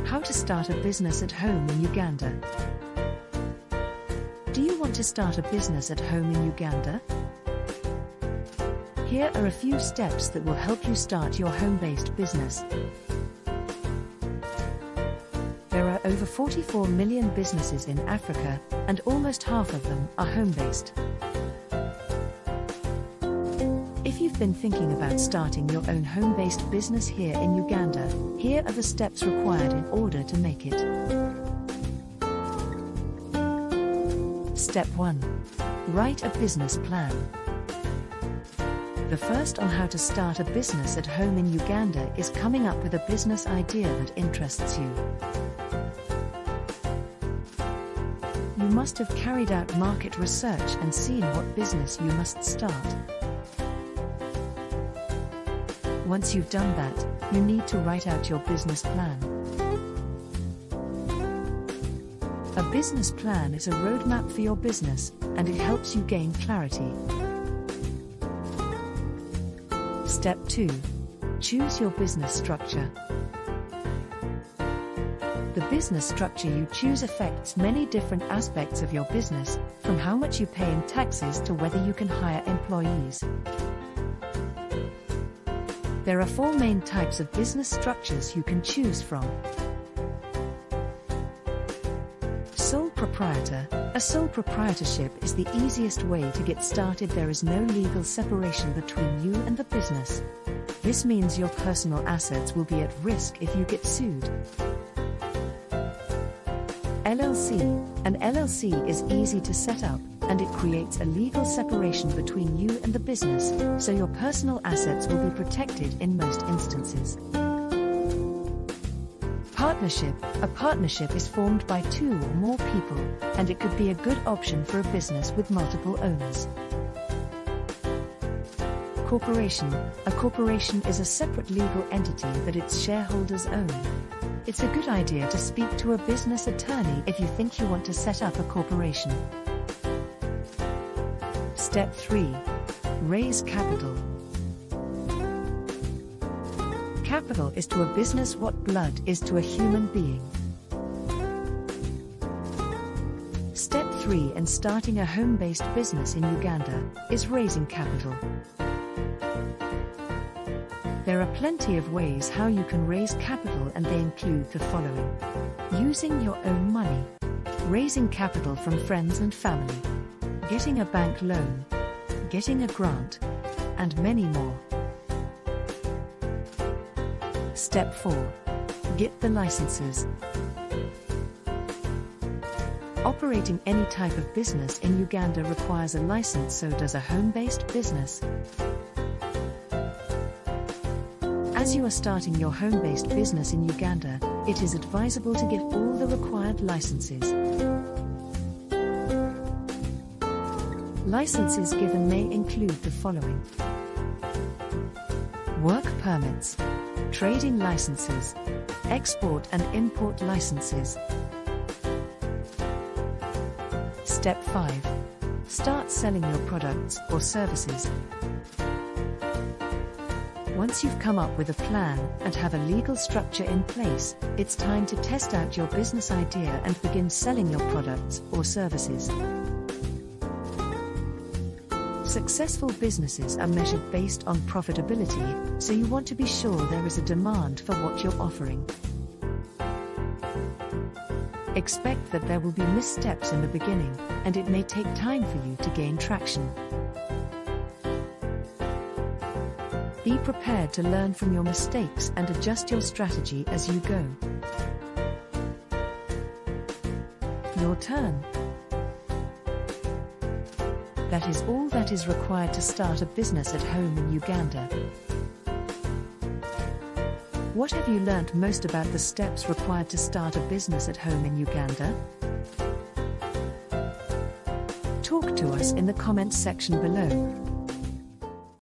How to start a business at home in Uganda. Do you want to start a business at home in Uganda? Here are a few steps that will help you start your home-based business. There are over 44 million businesses in Africa, and almost half of them are home-based. If you've been thinking about starting your own home-based business here in Uganda, here are the steps required in order to make it. Step 1. Write a business plan. The first on how to start a business at home in Uganda is coming up with a business idea that interests you. You must have carried out market research and seen what business you must start. Once you've done that, you need to write out your business plan. A business plan is a roadmap for your business, and it helps you gain clarity. Step 2. Choose your business structure. The business structure you choose affects many different aspects of your business, from how much you pay in taxes to whether you can hire employees. There are 4 main types of business structures you can choose from. Sole proprietor. A sole proprietorship is the easiest way to get started. There is no legal separation between you and the business. This means your personal assets will be at risk if you get sued. LLC. An LLC is easy to set up, and it creates a legal separation between you and the business, so your personal assets will be protected in most instances. Partnership. A partnership is formed by 2 or more people, and it could be a good option for a business with multiple owners. Corporation. A corporation is a separate legal entity that its shareholders own. It's a good idea to speak to a business attorney if you think you want to set up a corporation. Step 3. Raise capital. Capital is to a business what blood is to a human being. Step 3 in starting a home-based business in Uganda is raising capital. There are plenty of ways how you can raise capital, and they include the following: using your own money, raising capital from friends and family, getting a bank loan, getting a grant, and many more. Step 4. Get the licenses. Operating any type of business in Uganda requires a license, so does a home-based business. As you are starting your home-based business in Uganda, it is advisable to get all the required licenses. Licenses given may include the following: work permits, trading licenses, export and import licenses. Step 5. Start selling your products or services. Once you've come up with a plan and have a legal structure in place, it's time to test out your business idea and begin selling your products or services. Successful businesses are measured based on profitability, so you want to be sure there is a demand for what you're offering. Expect that there will be missteps in the beginning, and it may take time for you to gain traction. Be prepared to learn from your mistakes and adjust your strategy as you go. Your turn. That is all that is required to start a business at home in Uganda. What have you learnt most about the steps required to start a business at home in Uganda? Talk to us in the comments section below.